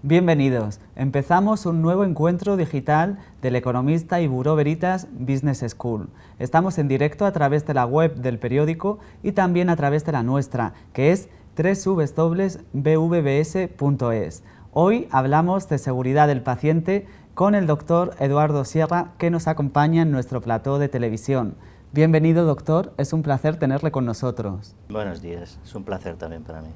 Bienvenidos. Empezamos un nuevo encuentro digital del Economista y Buró Veritas Business School. Estamos en directo a través de la web del periódico y también a través de la nuestra, que es www.bvbs.es. Hoy hablamos de seguridad del paciente con el doctor Eduardo Sierra, que nos acompaña en nuestro plató de televisión. Bienvenido, doctor. Es un placer tenerle con nosotros. Buenos días. Es un placer también para mí.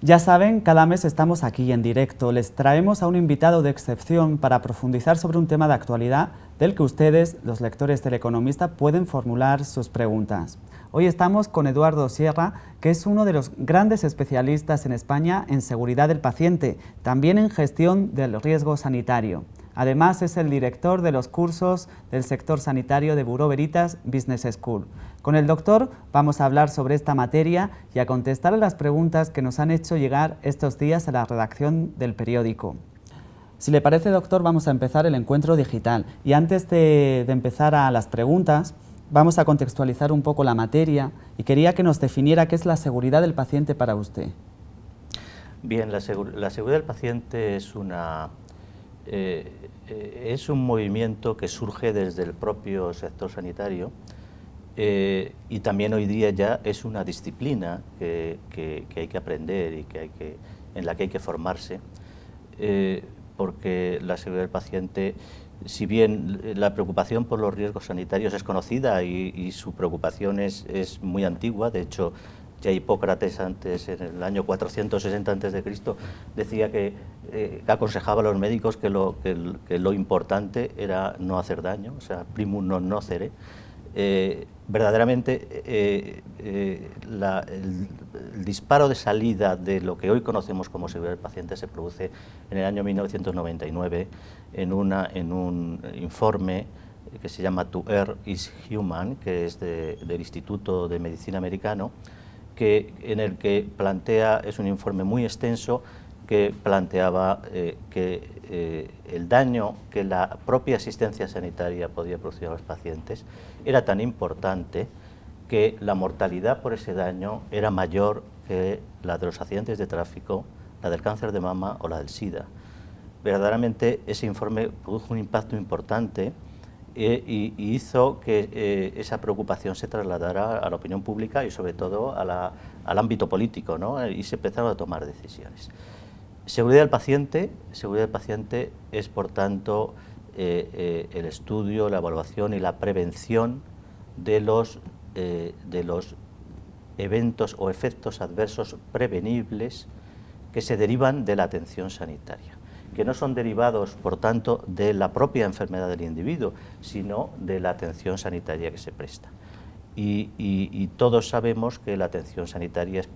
Ya saben, cada mes estamos aquí en directo. Les traemos a un invitado de excepción para profundizar sobre un tema de actualidad del que ustedes, los lectores del Economista, pueden formular sus preguntas. Hoy estamos con Eduardo Sierra, que es uno de los grandes especialistas en España en seguridad del paciente, también en gestión del riesgo sanitario. Además, es el director de los cursos del sector sanitario de Buró Veritas Business School. Con el doctor vamos a hablar sobre esta materia y a contestar a las preguntas que nos han hecho llegar estos días a la redacción del periódico. Si le parece, doctor, vamos a empezar el encuentro digital. Y antes de empezar a las preguntas, vamos a contextualizar un poco la materia y quería que nos definiera qué es la seguridad del paciente para usted. Bien, la seguridad del paciente es un movimiento que surge desde el propio sector sanitario y también hoy día ya es una disciplina que hay que aprender y en la que hay que formarse, porque la seguridad del paciente, si bien la preocupación por los riesgos sanitarios es conocida y su preocupación es muy antigua, de hecho ya Hipócrates antes, en el año 460 a.C., decía que aconsejaba a los médicos que lo importante era no hacer daño, o sea, primum non nocere. Verdaderamente el disparo de salida de lo que hoy conocemos como seguridad del paciente se produce en el año 1999 en un informe que se llama To Err is Human, que es del Instituto de Medicina americano, en el que es un informe muy extenso que planteaba que el daño que la propia asistencia sanitaria podía producir a los pacientes era tan importante que la mortalidad por ese daño era mayor que la de los accidentes de tráfico, la del cáncer de mama o la del SIDA. Verdaderamente ese informe produjo un impacto importante y hizo que esa preocupación se trasladara a la opinión pública y sobre todo al ámbito político, ¿no? Y se empezaron a tomar decisiones. Seguridad del paciente es, por tanto, el estudio, la evaluación y la prevención de los eventos o efectos adversos prevenibles que se derivan de la atención sanitaria, que no son derivados, por tanto, de la propia enfermedad del individuo, sino de la atención sanitaria que se presta. Y todos sabemos que la atención sanitaria es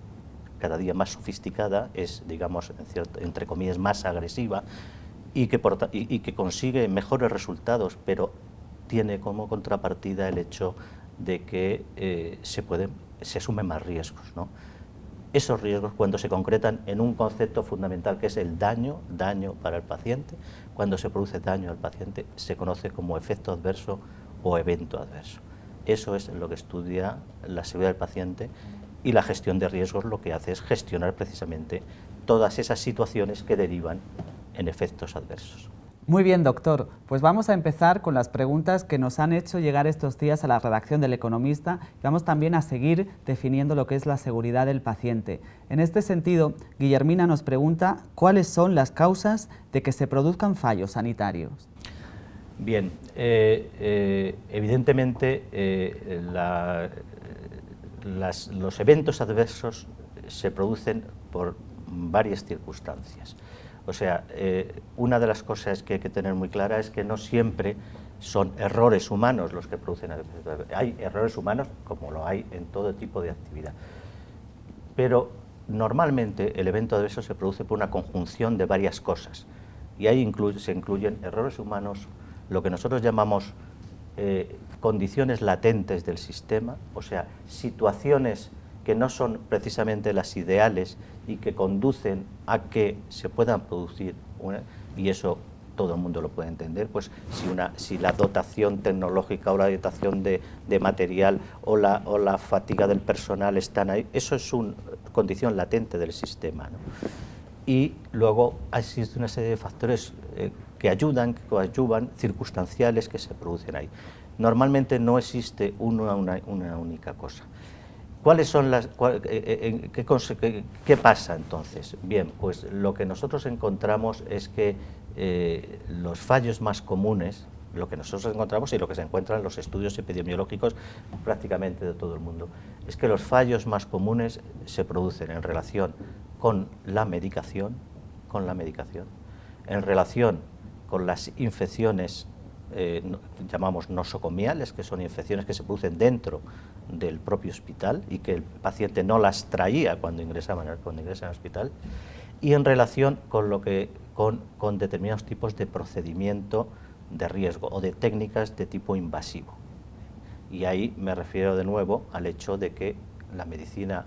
cada día más sofisticada, es, digamos, entre comillas, más agresiva y que consigue mejores resultados, pero tiene como contrapartida el hecho de que se asumen más riesgos, ¿no? Esos riesgos, cuando se concretan en un concepto fundamental que es el daño para el paciente, cuando se produce daño al paciente se conoce como efecto adverso o evento adverso. Eso es lo que estudia la seguridad del paciente, y la gestión de riesgos lo que hace es gestionar precisamente todas esas situaciones que derivan en efectos adversos. Muy bien, doctor. Pues vamos a empezar con las preguntas que nos han hecho llegar estos días a la redacción del Economista y vamos también a seguir definiendo lo que es la seguridad del paciente. En este sentido, Guillermina nos pregunta cuáles son las causas de que se produzcan fallos sanitarios. Bien, evidentemente los eventos adversos se producen por varias circunstancias. O sea, una de las cosas que hay que tener muy clara es que no siempre son errores humanos los que producen. Hay errores humanos como lo hay en todo tipo de actividad. Pero normalmente el evento adverso se produce por una conjunción de varias cosas. Y ahí se incluyen errores humanos, lo que nosotros llamamos condiciones latentes del sistema, o sea, situaciones que no son precisamente las ideales y que conducen a que se puedan producir, y eso todo el mundo lo puede entender, pues si la dotación tecnológica o la dotación de material o la fatiga del personal están ahí, eso es una condición latente del sistema, ¿no? y luego existe una serie de factores que ayudan, que coadyuvan, circunstanciales que se producen ahí. Normalmente no existe una única cosa. ¿Cuáles son las, qué pasa entonces? Bien, pues lo que nosotros encontramos es que los fallos más comunes, lo que nosotros encontramos y lo que se encuentra en los estudios epidemiológicos prácticamente de todo el mundo, es que los fallos más comunes se producen en relación con la medicación, en relación con las infecciones llamamos nosocomiales, que son infecciones que se producen dentro del propio hospital y que el paciente no las traía cuando ingresa al hospital, y en relación con con determinados tipos de procedimiento de riesgo o de técnicas de tipo invasivo. Y ahí me refiero de nuevo al hecho de que la medicina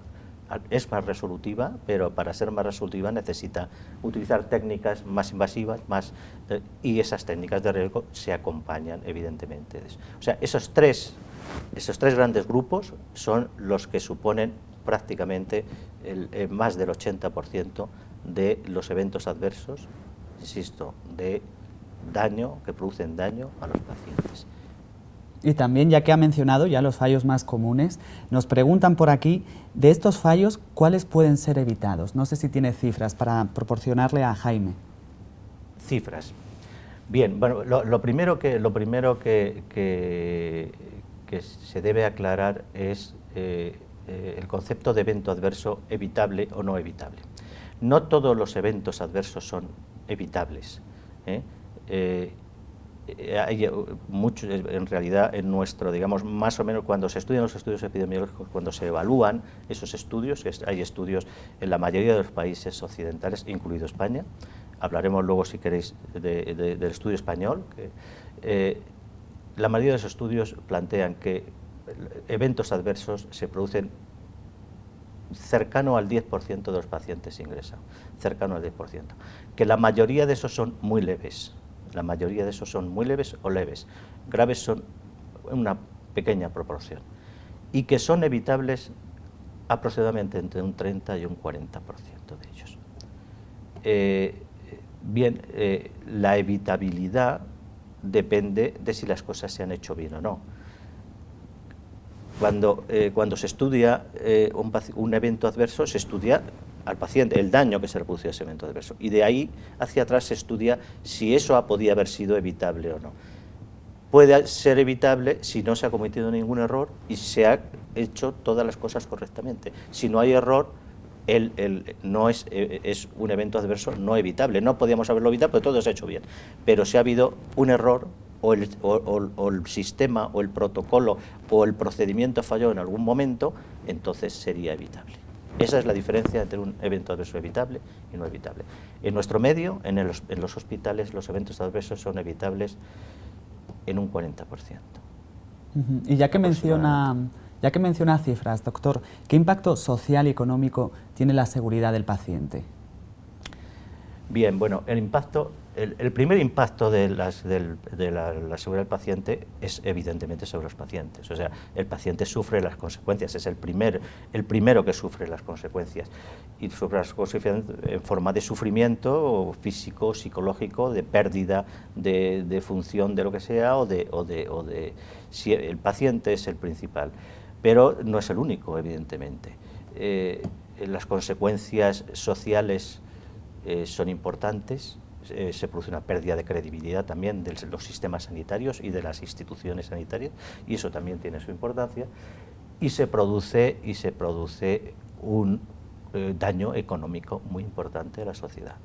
es más resolutiva, pero para ser más resolutiva necesita utilizar técnicas más invasivas, y esas técnicas de riesgo se acompañan evidentemente de eso. O sea, esos tres grandes grupos son los que suponen prácticamente más del 80% de los eventos adversos, insisto, de daño, que producen daño a los pacientes. Y también, ya que ha mencionado ya los fallos más comunes, nos preguntan por aquí, de estos fallos, ¿cuáles pueden ser evitados? No sé si tiene cifras para proporcionarle a Jaime. Cifras. Bien, bueno, lo primero que se debe aclarar es el concepto de evento adverso evitable o no evitable. No todos los eventos adversos son evitables. Hay muchos, en realidad, en nuestro, digamos, más o menos cuando se estudian los estudios epidemiológicos, cuando se evalúan esos estudios, hay estudios en la mayoría de los países occidentales, incluido España. Hablaremos luego, si queréis, del estudio español. La mayoría de esos estudios plantean que eventos adversos se producen cercano al 10% de los pacientes ingresan, cercano al 10%. Que la mayoría de esos son muy leves. La mayoría de esos son muy leves o leves. Graves son una pequeña proporción. Y que son evitables aproximadamente entre un 30 y un 40% de ellos. La evitabilidad depende de si las cosas se han hecho bien o no. Cuando se estudia un evento adverso, se estudia al paciente el daño que se le produce a ese evento adverso, y de ahí hacia atrás se estudia si eso podía haber sido evitable o no. Puede ser evitable si no se ha cometido ningún error y se ha hecho todas las cosas correctamente. Si no hay error, no es un evento adverso no evitable. No podíamos haberlo evitado, pero todo se ha hecho bien. Pero si ha habido un error, o el sistema, o el protocolo, o el procedimiento falló en algún momento, entonces sería evitable. Esa es la diferencia entre un evento adverso evitable y no evitable. En nuestro medio, en los hospitales, los eventos adversos son evitables en un 40%. Y ya que menciona cifras, doctor, ¿qué impacto social y económico tiene la seguridad del paciente? Bien, bueno, el primer impacto de la seguridad del paciente es evidentemente sobre los pacientes. O sea, el paciente sufre las consecuencias, es el primero que sufre las consecuencias. Y sufre las consecuencias en forma de sufrimiento físico, psicológico, de pérdida de función de lo que sea, si el paciente es el principal. Pero no es el único, evidentemente. Las consecuencias sociales son importantes. Se produce una pérdida de credibilidad también de los sistemas sanitarios y de las instituciones sanitarias, y eso también tiene su importancia, y se produce un daño económico muy importante a la sociedad.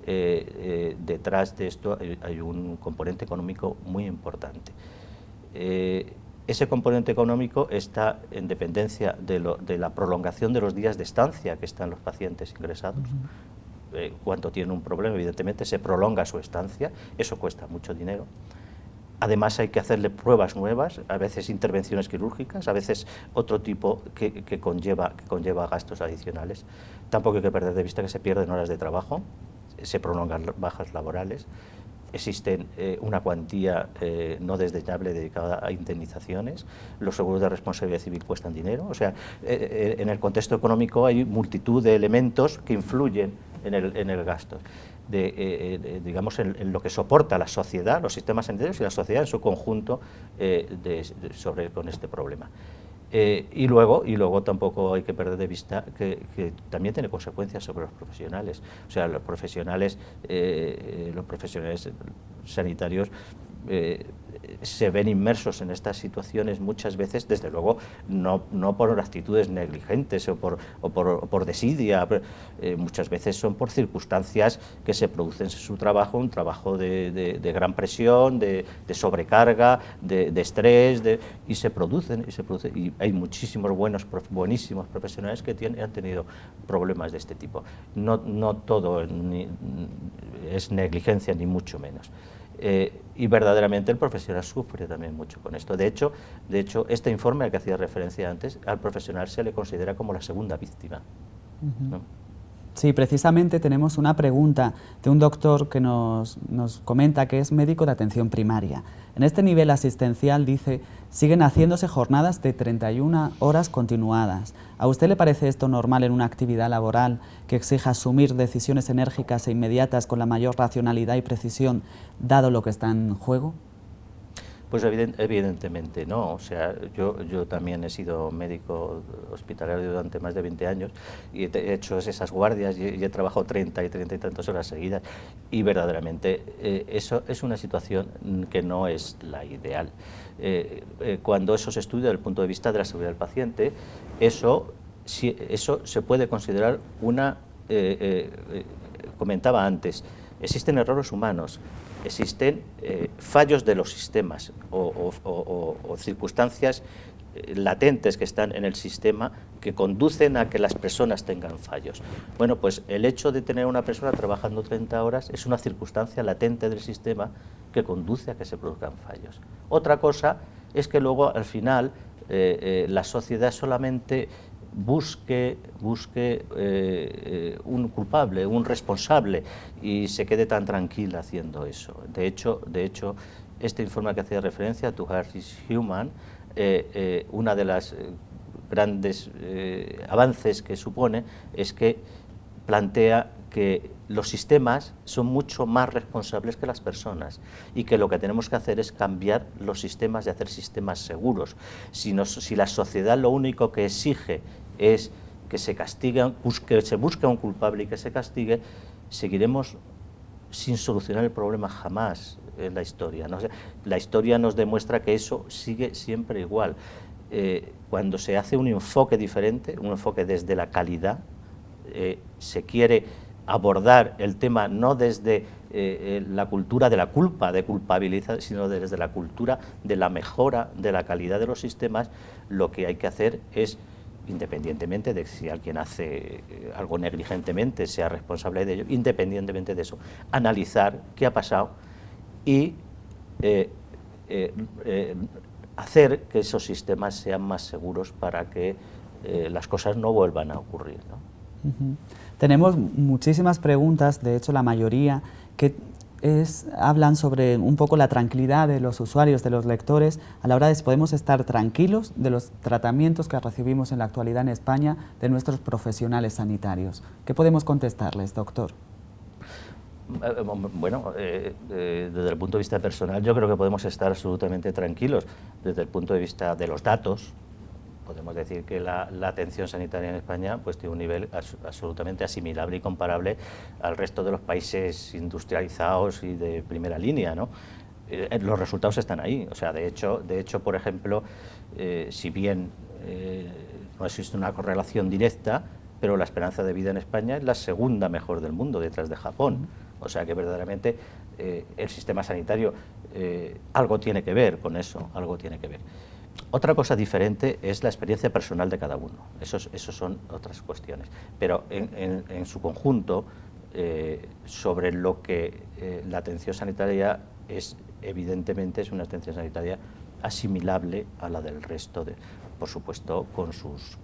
Detrás de esto hay un componente económico muy importante. Ese componente económico está en dependencia de la prolongación de los días de estancia que están los pacientes ingresados. Cuando tienen un problema, evidentemente se prolonga su estancia, eso cuesta mucho dinero. Además hay que hacerle pruebas nuevas, a veces intervenciones quirúrgicas, a veces otro tipo que conlleva gastos adicionales. Tampoco hay que perder de vista que se pierden horas de trabajo, se prolongan bajas laborales, existen una cuantía no desdeñable dedicada a indemnizaciones, los seguros de responsabilidad civil cuestan dinero, o sea, en el contexto económico hay multitud de elementos que influyen en el gasto, digamos, en lo que soporta la sociedad, los sistemas sanitarios y la sociedad en su conjunto con este problema. Y luego tampoco hay que perder de vista que también tiene consecuencias sobre los profesionales. O sea, los profesionales sanitarios se ven inmersos en estas situaciones muchas veces, desde luego, no por actitudes negligentes o por desidia, muchas veces son por circunstancias que se producen en su trabajo, un trabajo de gran presión, de sobrecarga, de estrés, y se producen, y hay muchísimos buenísimos profesionales que han tenido problemas de este tipo. No todo es negligencia, ni mucho menos. Y verdaderamente el profesional sufre también mucho con esto. De hecho, este informe al que hacía referencia antes, al profesional se le considera como la segunda víctima, ¿no? Sí, precisamente tenemos una pregunta de un doctor que nos comenta que es médico de atención primaria. En este nivel asistencial, dice, siguen haciéndose jornadas de 31 horas continuadas. ¿A usted le parece esto normal en una actividad laboral que exija asumir decisiones enérgicas e inmediatas con la mayor racionalidad y precisión, dado lo que está en juego? Pues evidentemente no. O sea, yo también he sido médico hospitalario durante más de 20 años y he hecho esas guardias y he trabajado 30 y tantas horas seguidas, y verdaderamente eso es una situación que no es la ideal. Cuando eso se estudia desde el punto de vista de la seguridad del paciente, eso se puede considerar comentaba antes, existen errores humanos, existen fallos de los sistemas o circunstancias latentes que están en el sistema que conducen a que las personas tengan fallos. Bueno, pues el hecho de tener una persona trabajando 30 horas es una circunstancia latente del sistema que conduce a que se produzcan fallos. Otra cosa es que luego, al final, la sociedad solamente busque un culpable, un responsable, y se quede tan tranquila haciendo eso. De hecho, este informe que hacía referencia, To Heart is Human, una de las grandes avances que supone es que plantea que los sistemas son mucho más responsables que las personas, y que lo que tenemos que hacer es cambiar los sistemas y hacer sistemas seguros. Si la sociedad lo único que exige es que se castigue, que se busque un culpable y que se castigue, seguiremos sin solucionar el problema jamás en la historia, ¿no? O sea, la historia nos demuestra que eso sigue siempre igual. Cuando se hace un enfoque diferente, un enfoque desde la calidad, se quiere abordar el tema no desde la cultura de la culpa, de culpabilizar, sino desde la cultura de la mejora de la calidad de los sistemas. Lo que hay que hacer es, independientemente de si alguien hace algo negligentemente, sea responsable de ello, independientemente de eso, analizar qué ha pasado y hacer que esos sistemas sean más seguros para que las cosas no vuelvan a ocurrir, ¿no? Tenemos muchísimas preguntas, de hecho la mayoría, que hablan sobre un poco la tranquilidad de los usuarios, de los lectores, a la hora de si podemos estar tranquilos de los tratamientos que recibimos en la actualidad en España de nuestros profesionales sanitarios. ¿Qué podemos contestarles, doctor? Bueno, desde el punto de vista personal, yo creo que podemos estar absolutamente tranquilos. Desde el punto de vista de los datos, podemos decir que la atención sanitaria en España pues tiene un nivel absolutamente asimilable y comparable al resto de los países industrializados y de primera línea, ¿no? Los resultados están ahí. O sea, de hecho, por ejemplo, si bien no existe una correlación directa, pero la esperanza de vida en España es la segunda mejor del mundo, detrás de Japón. O sea que verdaderamente el sistema sanitario algo tiene que ver con eso, algo tiene que ver. Otra cosa diferente es la experiencia personal de cada uno. Esos son otras cuestiones. Pero en su conjunto, sobre lo que la atención sanitaria es, evidentemente es una atención sanitaria asimilable a la del resto, por supuesto, con sus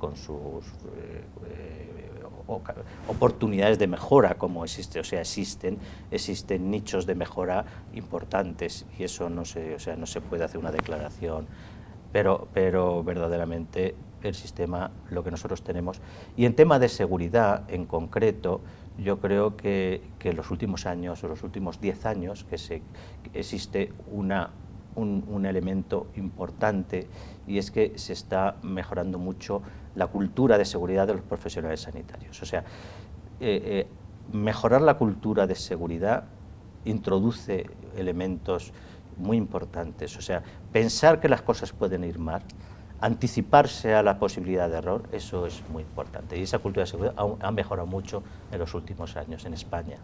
oportunidades de mejora, como existe. O sea, existen nichos de mejora importantes, y eso no se puede hacer una declaración. Pero verdaderamente el sistema, lo que nosotros tenemos, y en tema de seguridad en concreto, yo creo que en los últimos años, o los últimos 10 años, que existe un elemento importante, y es que se está mejorando mucho la cultura de seguridad de los profesionales sanitarios. O sea, mejorar la cultura de seguridad introduce elementos muy importantes. O sea, pensar que las cosas pueden ir mal, anticiparse a la posibilidad de error, eso es muy importante. Y esa cultura de seguridad ha mejorado mucho en los últimos años en España.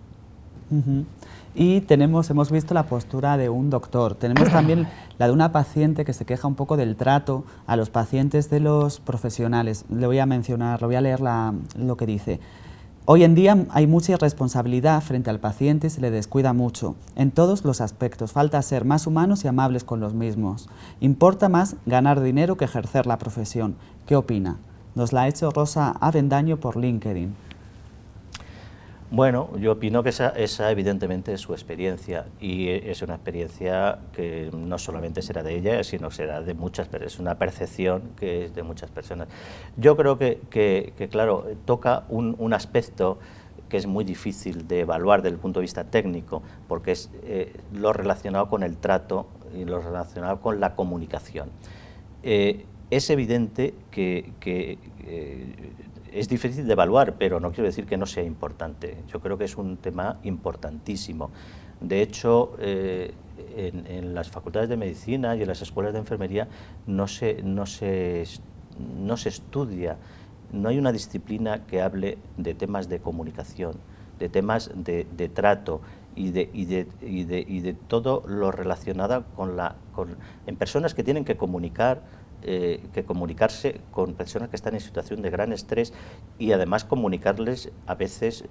Y hemos visto la postura de un doctor, tenemos también la de una paciente que se queja un poco del trato a los pacientes de los profesionales. Le voy a mencionar, le voy a leer lo que dice. Hoy en día hay mucha irresponsabilidad frente al paciente y se le descuida mucho, en todos los aspectos. Falta ser más humanos y amables con los mismos. Importa más ganar dinero que ejercer la profesión. ¿Qué opina? Nos la ha hecho Rosa Avendaño por LinkedIn. Bueno, yo opino que esa evidentemente es su experiencia, y es una experiencia que no solamente será de ella, sino será de muchas personas, es una percepción que es de muchas personas. Yo creo que claro, toca un aspecto que es muy difícil de evaluar desde el punto de vista técnico, porque es lo relacionado con el trato y lo relacionado con la comunicación. Es evidente que es difícil de evaluar, pero no quiero decir que no sea importante. Yo creo que es un tema importantísimo. De hecho, en las facultades de medicina y en las escuelas de enfermería no se estudia, no hay una disciplina que hable de temas de comunicación, de temas de trato y de todo lo relacionado en personas que tienen que comunicarse con personas que están en situación de gran estrés, y además comunicarles a veces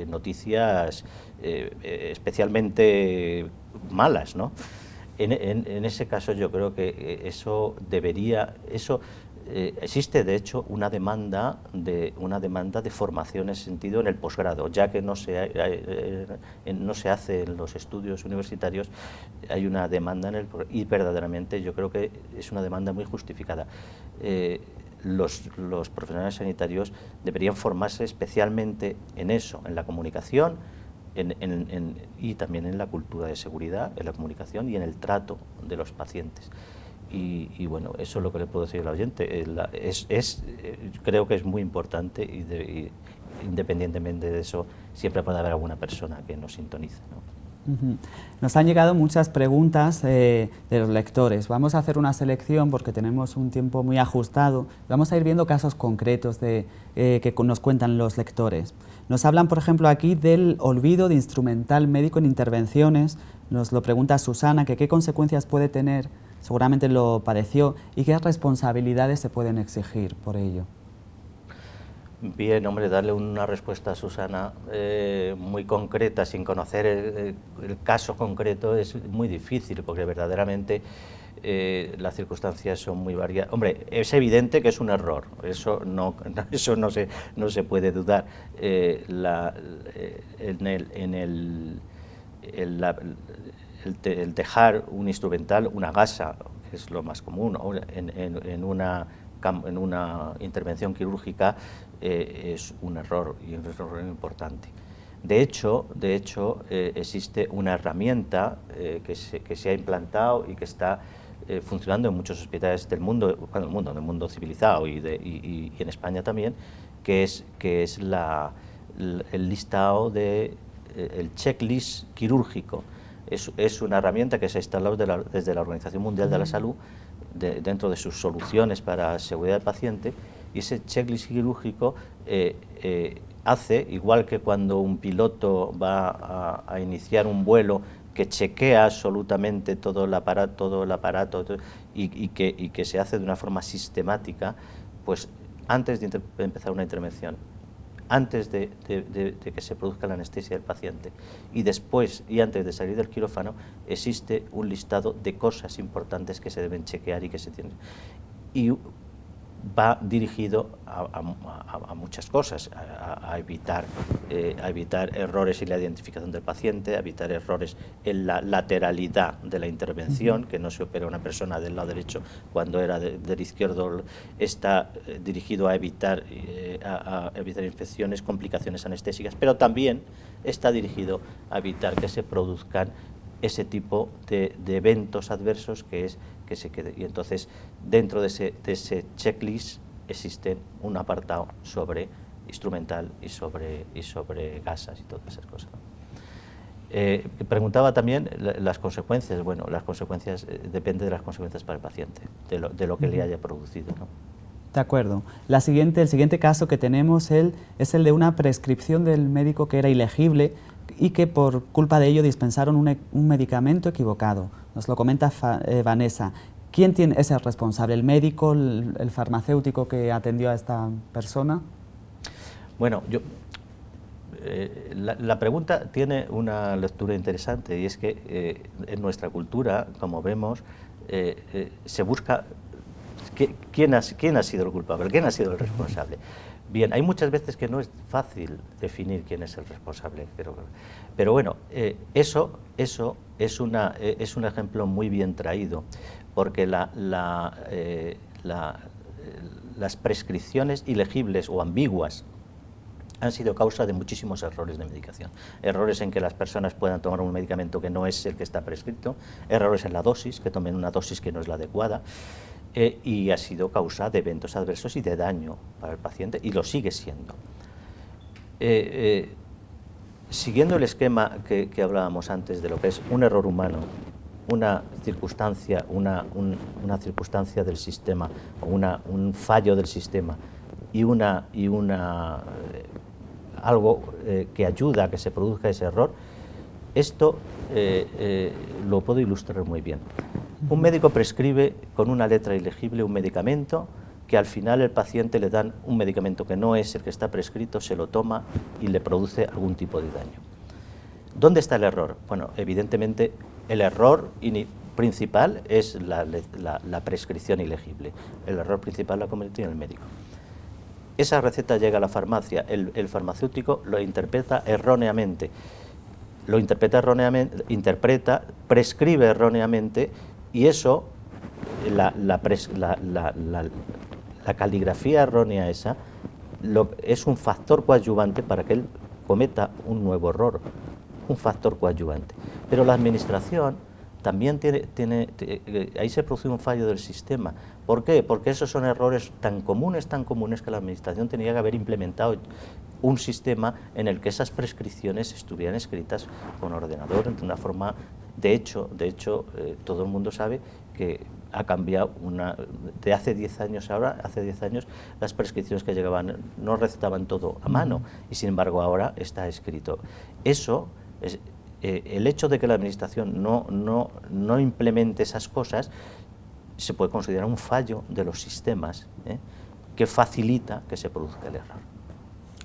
noticias especialmente malas, ¿no? En ese caso yo creo que existe de hecho una demanda de formación en ese sentido en el posgrado, ya que no se hace en los estudios universitarios. Hay una demanda y verdaderamente yo creo que es una demanda muy justificada. Los profesionales sanitarios deberían formarse especialmente en eso, en la comunicación, y también en la cultura de seguridad, en la comunicación y en el trato de los pacientes. Y bueno, eso es lo que le puedo decir al oyente. Creo que es muy importante, y independientemente de eso, siempre puede haber alguna persona que nos sintonice, ¿no? Nos han llegado muchas preguntas de los lectores. Vamos a hacer una selección porque tenemos un tiempo muy ajustado. Vamos a ir viendo casos concretos que nos cuentan los lectores. Nos hablan, por ejemplo, aquí del olvido de instrumental médico en intervenciones. Nos lo pregunta Susana, que qué consecuencias puede tener, seguramente lo padeció, y qué responsabilidades se pueden exigir por ello. Bien, hombre, darle una respuesta a Susana muy concreta, sin conocer el caso concreto, es muy difícil, porque verdaderamente las circunstancias son muy variadas. Hombre, es evidente que es un error, eso no se puede dudar. El dejar un instrumental, una gasa, que es lo más común, en una intervención quirúrgica, es un error, y un error importante. De hecho, existe una herramienta que se ha implantado y que está funcionando en muchos hospitales del mundo, en el mundo civilizado y en España también, que es el listado el checklist quirúrgico. Es una herramienta que se ha instalado desde la Organización Mundial de la Salud, dentro de sus soluciones para seguridad del paciente, y ese checklist quirúrgico hace, igual que cuando un piloto va a iniciar un vuelo, que chequea absolutamente todo el aparato y que se hace de una forma sistemática, pues antes de empezar una intervención, antes de que se produzca la anestesia del paciente, y después y antes de salir del quirófano, existe un listado de cosas importantes que se deben chequear y que se tienen. Y va dirigido a muchas cosas, a evitar errores en la identificación del paciente, a evitar errores en la lateralidad de la intervención, que no se opera una persona del lado derecho cuando era del izquierdo. Está dirigido a evitar infecciones, complicaciones anestésicas, pero también está dirigido a evitar que se produzcan ese tipo de eventos adversos que se quede. Y entonces, dentro de ese checklist existe un apartado sobre instrumental y sobre gasas y todas esas cosas. Preguntaba también las consecuencias. Bueno, las consecuencias depende de las consecuencias para el paciente, de lo que le haya producido, ¿no? De acuerdo. El siguiente caso que tenemos es el de una prescripción del médico que era ilegible y que por culpa de ello dispensaron un medicamento equivocado. Nos lo comenta Vanessa. ¿Quién es el responsable? ¿El médico, el farmacéutico que atendió a esta persona? Bueno, la pregunta tiene una lectura interesante, y es que en nuestra cultura, como vemos, se busca quién ha sido el culpable, quién ha sido el responsable. Bien, hay muchas veces que no es fácil definir quién es el responsable, pero bueno, eso es un ejemplo muy bien traído, porque las prescripciones ilegibles o ambiguas han sido causa de muchísimos errores de medicación. Errores en que las personas puedan tomar un medicamento que no es el que está prescrito, errores en la dosis, que tomen una dosis que no es la adecuada, y ha sido causa de eventos adversos y de daño para el paciente, y lo sigue siendo. Siguiendo el esquema que hablábamos antes de lo que es un error humano, una circunstancia del sistema, o un fallo del sistema, y algo que ayuda a que se produzca ese error, esto lo puedo ilustrar muy bien. Un médico prescribe con una letra ilegible un medicamento que al final el paciente le dan un medicamento que no es el que está prescrito, se lo toma y le produce algún tipo de daño. ¿Dónde está el error? Bueno, evidentemente el error principal es la prescripción ilegible. El error principal lo ha cometido el médico. Esa receta llega a la farmacia, el farmacéutico lo interpreta erróneamente. Prescribe erróneamente, y eso, la caligrafía errónea esa, es un factor coadyuvante para que él cometa un nuevo error, un factor coadyuvante. Pero la administración también ahí se produce un fallo del sistema. ¿Por qué? Porque esos son errores tan comunes que la administración tenía que haber implementado un sistema en el que esas prescripciones estuvieran escritas con ordenador de una forma. De hecho, todo el mundo sabe que ha cambiado de hace 10 años ahora. Hace 10 años las prescripciones que llegaban no recetaban todo a mano, y sin embargo ahora está escrito. Eso es, el hecho de que la administración no implemente esas cosas se puede considerar un fallo de los sistemas, que facilita que se produzca el error.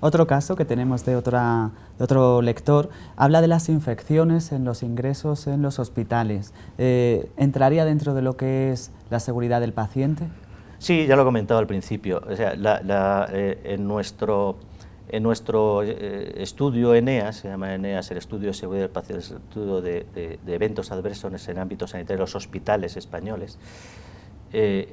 Otro caso que tenemos de otro lector habla de las infecciones en los ingresos en los hospitales. ¿Entraría dentro de lo que es la seguridad del paciente? Sí, ya lo he comentado al principio. O sea, en nuestro estudio ENEAS, se llama ENEAS, el estudio de seguridad del paciente, el estudio de eventos adversos en ámbitos sanitarios, los hospitales españoles, que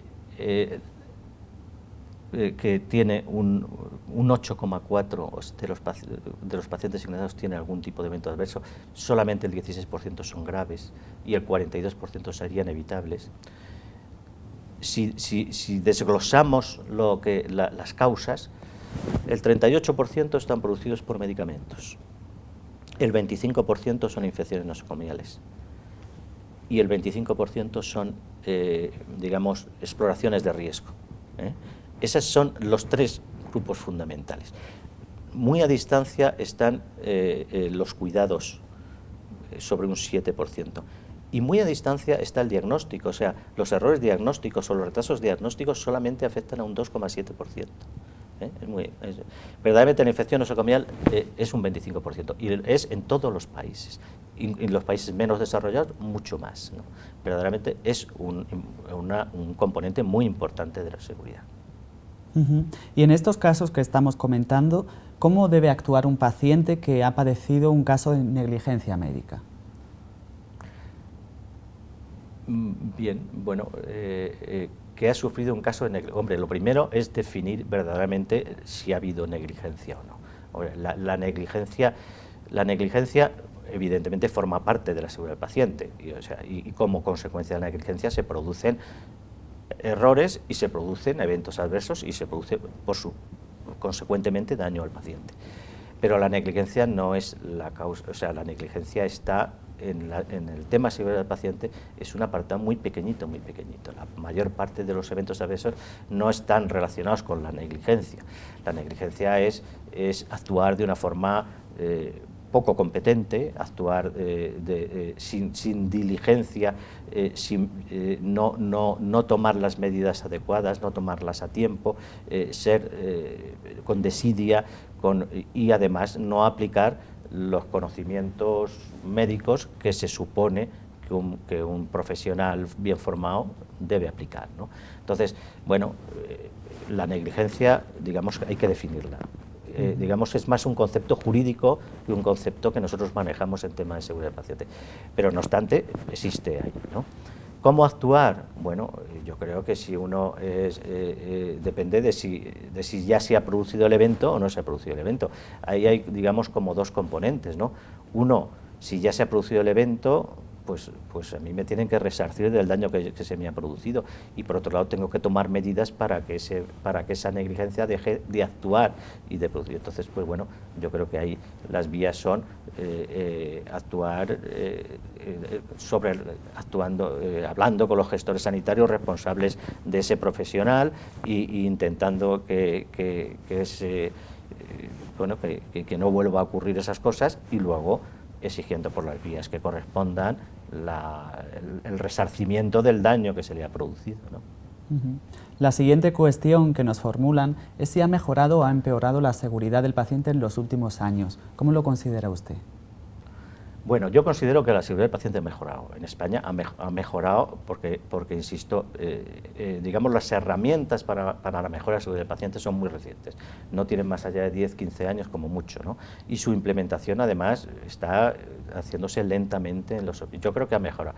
tiene un 8,4% de los pacientes ingresados tiene algún tipo de evento adverso, solamente el 16% son graves y el 42% serían evitables. Si desglosamos las causas, el 38% están producidos por medicamentos, el 25% son infecciones nosocomiales y el 25% son, digamos, exploraciones de riesgo. Esos son los tres grupos fundamentales. Muy a distancia están los cuidados, sobre un 7%. Y muy a distancia está el diagnóstico, o sea, los errores diagnósticos o los retrasos diagnósticos solamente afectan a un 2,7%. Verdaderamente la infección nosocomial es un 25%, y es en todos los países. Y en los países menos desarrollados, mucho más, ¿no? Verdaderamente es un componente muy importante de la seguridad. Y en estos casos que estamos comentando, ¿cómo debe actuar un paciente que ha padecido un caso de negligencia médica? Bien, bueno, que ha sufrido un caso de negligencia. Hombre, lo primero es definir verdaderamente si ha habido negligencia o no. Hombre, la negligencia evidentemente forma parte de la seguridad del paciente y como consecuencia de la negligencia se producen errores y se producen eventos adversos y se produce consecuentemente daño al paciente. Pero la negligencia no es la causa, o sea, la negligencia está en el tema de seguridad del paciente, es un apartado muy pequeñito, muy pequeñito. La mayor parte de los eventos adversos no están relacionados con la negligencia. La negligencia es actuar de una forma poco competente, actuar sin diligencia, no tomar las medidas adecuadas, no tomarlas a tiempo, ser con desidia y además no aplicar los conocimientos médicos que se supone que un profesional bien formado debe aplicar, ¿no? Entonces, bueno, la negligencia, digamos, hay que definirla. Digamos, es más un concepto jurídico que un concepto que nosotros manejamos en tema de seguridad del paciente. Pero no obstante, existe ahí, ¿no? ¿Cómo actuar? Bueno, yo creo que si uno depende de si ya se ha producido el evento o no se ha producido el evento. Ahí hay, digamos, como dos componentes, ¿no? Uno, si ya se ha producido el evento, pues a mí me tienen que resarcir del daño que se me ha producido, y por otro lado tengo que tomar medidas para que esa negligencia deje de actuar y de producir. Entonces, pues bueno, yo creo que ahí las vías son actuar hablando con los gestores sanitarios responsables de ese profesional y intentando que no vuelva a ocurrir esas cosas, y luego exigiendo por las vías que correspondan el resarcimiento del daño que se le ha producido, ¿no? La siguiente cuestión que nos formulan es si ha mejorado o ha empeorado la seguridad del paciente en los últimos años. ¿Cómo lo considera usted? Bueno, yo considero que la seguridad del paciente ha mejorado. En España ha mejorado porque insisto, digamos, las herramientas para la mejora de la seguridad del paciente son muy recientes. No tienen más allá de 10, 15 años como mucho, ¿no? Y su implementación, además, está haciéndose lentamente en los hospitales. Yo creo que ha mejorado.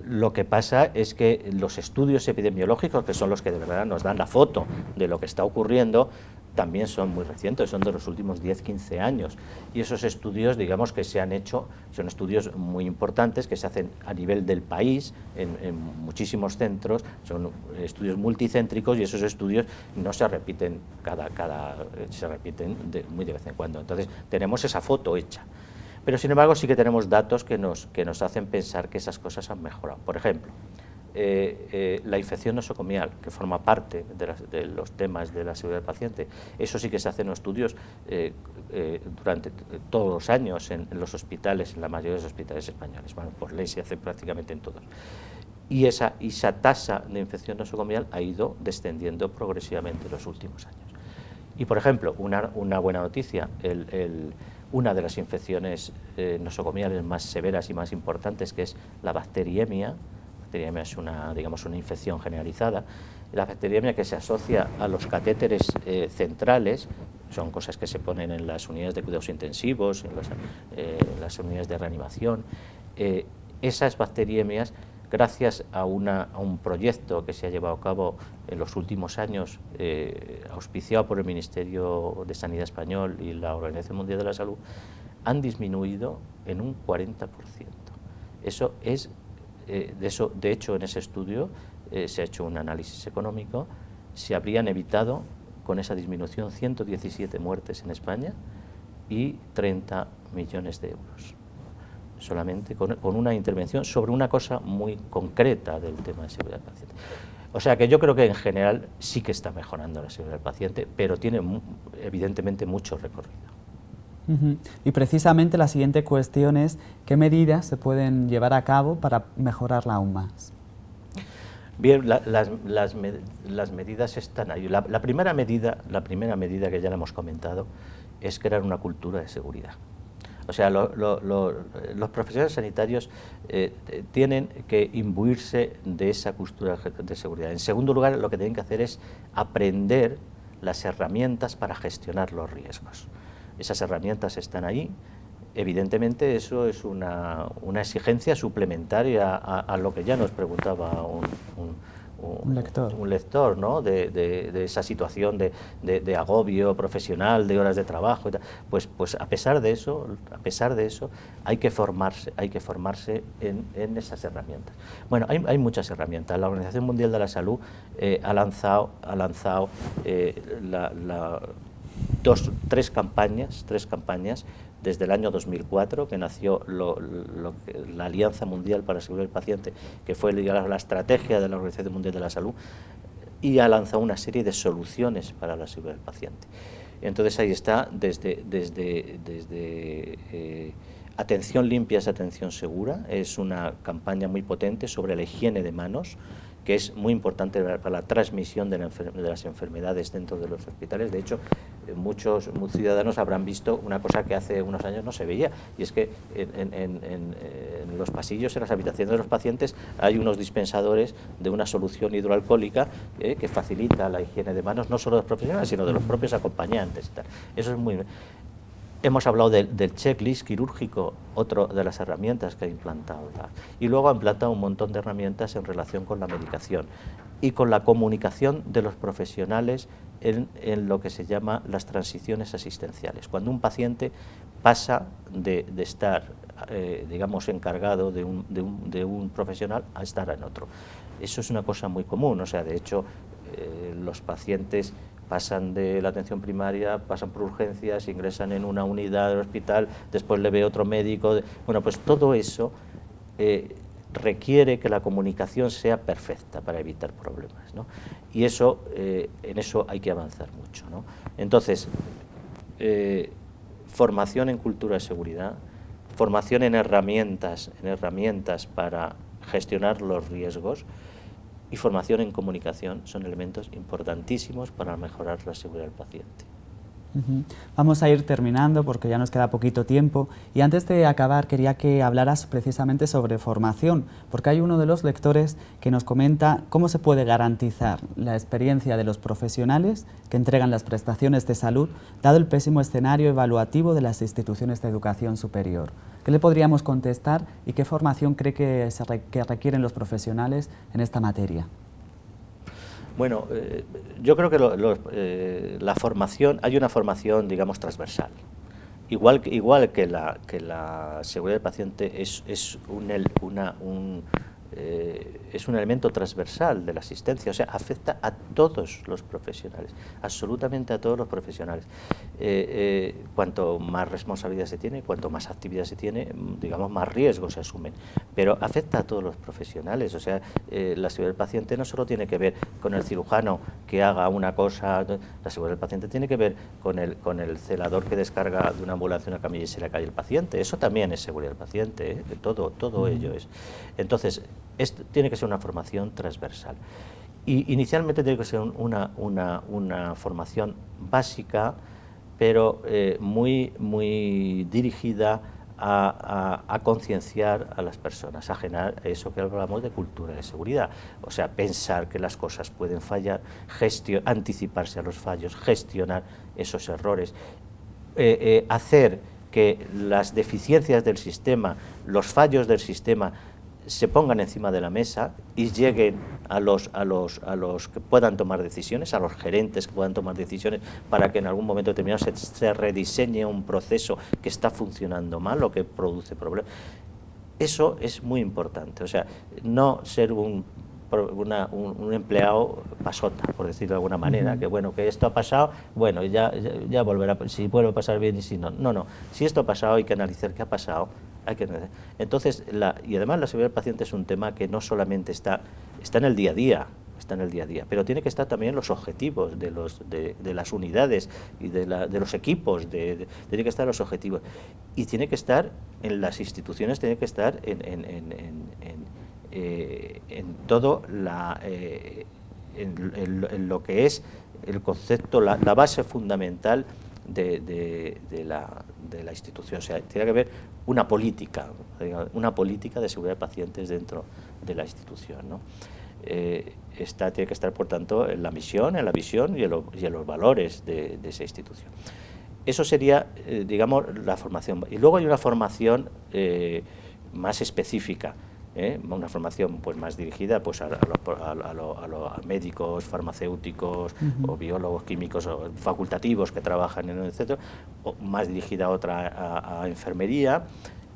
Lo que pasa es que los estudios epidemiológicos, que son los que de verdad nos dan la foto de lo que está ocurriendo, también son muy recientes, son de los últimos 10, 15 años. Y esos estudios, digamos, que se han hecho, son estudios muy importantes que se hacen a nivel del país, en muchísimos centros, son estudios multicéntricos, y esos estudios no se repiten se repiten muy de vez en cuando. Entonces, tenemos esa foto hecha. Pero, sin embargo, sí que tenemos datos que nos hacen pensar que esas cosas han mejorado. Por ejemplo, la infección nosocomial, que forma parte de los temas de la seguridad del paciente, eso sí que se hacen estudios durante todos los años en los hospitales, en la mayoría de los hospitales españoles. Bueno, por ley se hace prácticamente en todos. Y esa tasa de infección nosocomial ha ido descendiendo progresivamente en los últimos años. Y, por ejemplo, una buena noticia, una de las infecciones nosocomiales más severas y más importantes, que es la bacteriemia. La bacteriemia es una infección generalizada. La bacteriemia, que se asocia a los catéteres centrales, son cosas que se ponen en las unidades de cuidados intensivos, en las unidades de reanimación. Esas bacteriemias, gracias a un proyecto que se ha llevado a cabo en los últimos años, auspiciado por el Ministerio de Sanidad español y la Organización Mundial de la Salud, han disminuido en un 40%. Eso es, de hecho, en ese estudio se ha hecho un análisis económico. Se habrían evitado con esa disminución 117 muertes en España y 30 millones de euros. Solamente con una intervención sobre una cosa muy concreta del tema de seguridad del paciente. O sea que yo creo que en general sí que está mejorando la seguridad del paciente, pero tiene evidentemente mucho recorrido. Y precisamente la siguiente cuestión es ¿qué medidas se pueden llevar a cabo para mejorarla aún más? Bien, las medidas están ahí. La primera medida que ya la hemos comentado es crear una cultura de seguridad. O sea, los profesionales sanitarios tienen que imbuirse de esa cultura de seguridad. En segundo lugar, lo que tienen que hacer es aprender las herramientas para gestionar los riesgos. Esas herramientas están ahí. Evidentemente eso es una exigencia suplementaria a lo que ya nos preguntaba un lector, ¿no? de esa situación de agobio profesional, de horas de trabajo y tal. Pues a pesar de eso hay que formarse en esas herramientas. Bueno, hay muchas herramientas. La Organización Mundial de la Salud ha lanzado tres campañas desde el año 2004, que nació la Alianza Mundial para la Seguridad del Paciente, que fue la estrategia de la Organización Mundial de la Salud, y ha lanzado una serie de soluciones para la seguridad del paciente. Entonces ahí está, desde atención limpia es atención segura, es una campaña muy potente sobre la higiene de manos, que es muy importante para la transmisión de las enfermedades dentro de los hospitales. De hecho, muchos ciudadanos habrán visto una cosa que hace unos años no se veía, y es que en los pasillos, en las habitaciones de los pacientes, hay unos dispensadores de una solución hidroalcohólica que facilita la higiene de manos, no solo de los profesionales, sino de los propios acompañantes y tal. Eso es muy... Hemos hablado del checklist quirúrgico, otra de las herramientas que ha implantado. Y luego ha implantado un montón de herramientas en relación con la medicación y con la comunicación de los profesionales en lo que se llama las transiciones asistenciales. Cuando un paciente pasa de estar, digamos, encargado de un profesional a estar en otro. Eso es una cosa muy común, o sea, de hecho, los pacientes pasan de la atención primaria, pasan por urgencias, ingresan en una unidad del hospital, después le ve otro médico. Bueno, pues todo eso requiere que la comunicación sea perfecta para evitar problemas, ¿no? Y eso, en eso hay que avanzar mucho, ¿no? Entonces, formación en cultura de seguridad, formación en herramientas para gestionar los riesgos, y formación en comunicación son elementos importantísimos para mejorar la seguridad del paciente. Vamos a ir terminando porque ya nos queda poquito tiempo, y antes de acabar quería que hablaras precisamente sobre formación, porque hay uno de los lectores que nos comenta cómo se puede garantizar la experiencia de los profesionales que entregan las prestaciones de salud, dado el pésimo escenario evaluativo de las instituciones de educación superior. ¿Qué le podríamos contestar y qué formación cree que requieren los profesionales en esta materia? Bueno, yo creo que la formación, hay una formación, digamos, transversal. Igual que la seguridad del paciente es un elemento transversal de la asistencia, o sea, afecta a todos los profesionales, absolutamente a todos los profesionales. Cuanto más responsabilidad se tiene, cuanto más actividad se tiene, digamos, más riesgos se asumen, pero afecta a todos los profesionales. O sea, la seguridad del paciente no solo tiene que ver con el cirujano que haga una cosa, la seguridad del paciente tiene que ver con el celador que descarga de una ambulancia una camilla y se le cae el paciente. Eso también es seguridad del paciente, todo ello es. Entonces, tiene que ser una formación transversal. Y inicialmente tiene que ser una formación básica, pero muy dirigida a concienciar a las personas, a generar eso que hablamos de cultura de seguridad. O sea, pensar que las cosas pueden fallar, anticiparse a los fallos, gestionar esos errores, hacer que las deficiencias del sistema, los fallos del sistema, se pongan encima de la mesa y lleguen a los que puedan tomar decisiones, a los gerentes que puedan tomar decisiones, para que en algún momento determinado se rediseñe un proceso que está funcionando mal o que produce problemas. Eso es muy importante, o sea, no ser un empleado pasota, por decirlo de alguna manera, que bueno, que esto ha pasado, bueno, ya volverá, si vuelve a pasar bien y si no. No, si esto ha pasado hay que analizar qué ha pasado. Entonces, y además la seguridad del paciente es un tema que no solamente está en el día a día, pero tiene que estar también en los objetivos de las unidades y de los equipos, tiene que estar en los objetivos, y tiene que estar en las instituciones, tiene que estar en todo en lo que es el concepto, la base fundamental de de la institución. O sea, tiene que haber una política de seguridad de pacientes dentro de la institución, ¿no? Esta tiene que estar, por tanto, en la misión, en la visión y en los valores de esa institución. Eso sería, digamos, la formación. Y luego hay una formación más específica, una formación pues más dirigida pues a los médicos, farmacéuticos o biólogos, químicos o facultativos que trabajan en el centro, o más dirigida a otra a enfermería,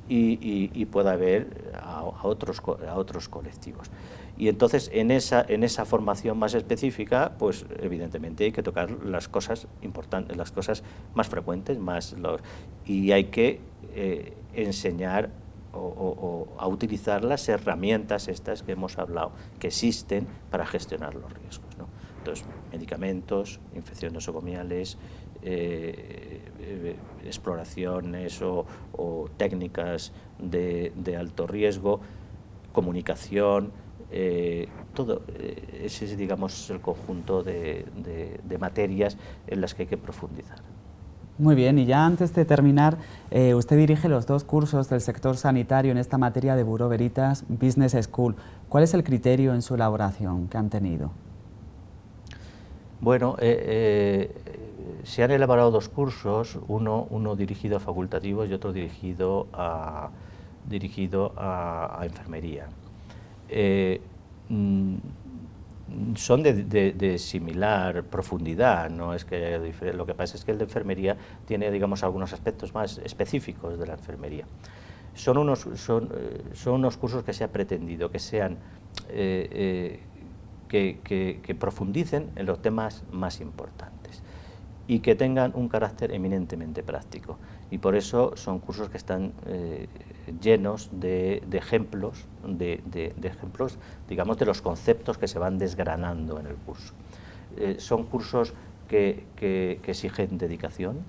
y puede haber a otros colectivos. Y entonces en esa formación más específica, pues evidentemente hay que tocar las cosas importantes, las cosas más frecuentes, y hay que enseñar a utilizar las herramientas estas que hemos hablado, que existen para gestionar los riesgos, ¿no? Entonces, medicamentos, infecciones nosocomiales, exploraciones o técnicas de alto riesgo, comunicación, todo ese es, digamos, el conjunto de materias en las que hay que profundizar. Muy bien, y ya antes de terminar, usted dirige los 2 cursos del sector sanitario en esta materia de Bureau Veritas Business School. ¿Cuál es el criterio en su elaboración que han tenido? Bueno, se han elaborado 2 cursos, uno dirigido a facultativos y otro dirigido a enfermería. Son de similar profundidad, no es que haya diferencia. Lo que pasa es que el de enfermería tiene, digamos, algunos aspectos más específicos de la enfermería. Son unos cursos que se ha pretendido que sean que profundicen en los temas más importantes y que tengan un carácter eminentemente práctico, y por eso son cursos que están llenos de ejemplos, digamos, de los conceptos que se van desgranando en el curso. Son cursos que exigen dedicación,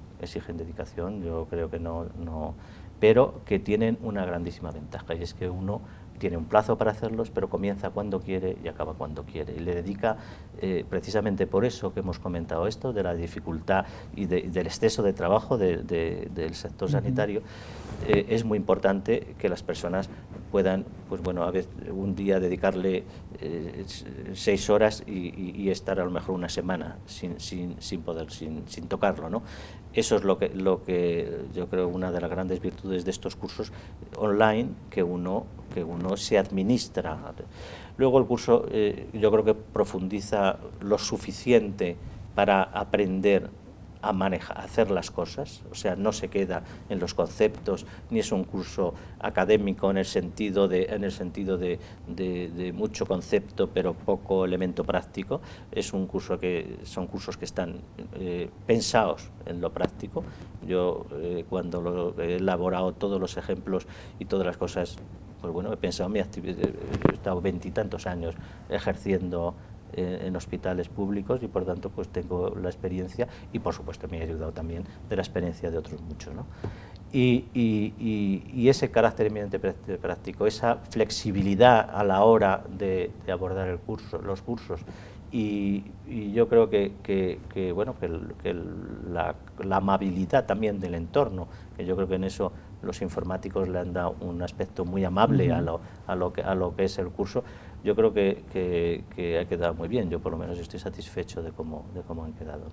yo creo que no, pero que tienen una grandísima ventaja, y es que uno tiene un plazo para hacerlos, pero comienza cuando quiere y acaba cuando quiere, y le dedica, precisamente por eso que hemos comentado esto, de la dificultad y del exceso de trabajo del sector sanitario. Es muy importante que las personas puedan, pues bueno, a veces un día dedicarle 6 horas y estar a lo mejor una semana sin tocarlo, ¿no? Eso es lo que yo creo una de las grandes virtudes de estos cursos online, que uno se administra. Luego el curso yo creo que profundiza lo suficiente para aprender a manejar, a hacer las cosas, o sea, no se queda en los conceptos, ni es un curso académico en el sentido de mucho concepto pero poco elemento práctico. Son cursos que están pensados en lo práctico. Yo cuando he elaborado todos los ejemplos y todas las cosas, pues bueno, he pensado en mi actividad. He estado 20 y tantos años ejerciendo en hospitales públicos, y por tanto pues tengo la experiencia, y por supuesto me ha ayudado también de la experiencia de otros muchos, ¿no? Y ese carácter eminentemente práctico, esa flexibilidad a la hora de abordar los cursos, y yo creo que la amabilidad también del entorno, que yo creo que en eso los informáticos le han dado un aspecto muy amable a lo que es el curso. Yo creo que ha quedado muy bien. Yo por lo menos estoy satisfecho de cómo han quedado.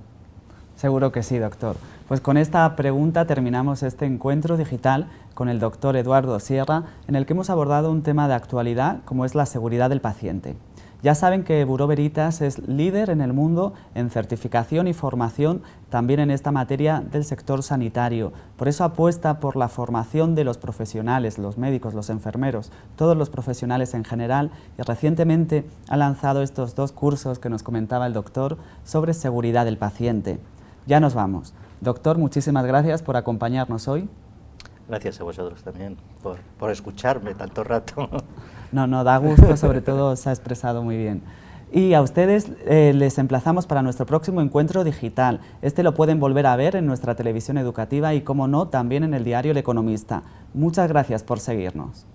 Seguro que sí, doctor. Pues con esta pregunta terminamos este encuentro digital con el doctor Eduardo Sierra, en el que hemos abordado un tema de actualidad como es la seguridad del paciente. Ya saben que Bureau Veritas es líder en el mundo en certificación y formación también en esta materia del sector sanitario. Por eso apuesta por la formación de los profesionales, los médicos, los enfermeros, todos los profesionales en general, y recientemente ha lanzado estos 2 cursos que nos comentaba el doctor sobre seguridad del paciente. Ya nos vamos. Doctor, muchísimas gracias por acompañarnos hoy. Gracias a vosotros también por escucharme tanto rato. No, da gusto, sobre todo se ha expresado muy bien. Y a ustedes les emplazamos para nuestro próximo encuentro digital. Este lo pueden volver a ver en nuestra televisión educativa y, como no, también en el diario El Economista. Muchas gracias por seguirnos.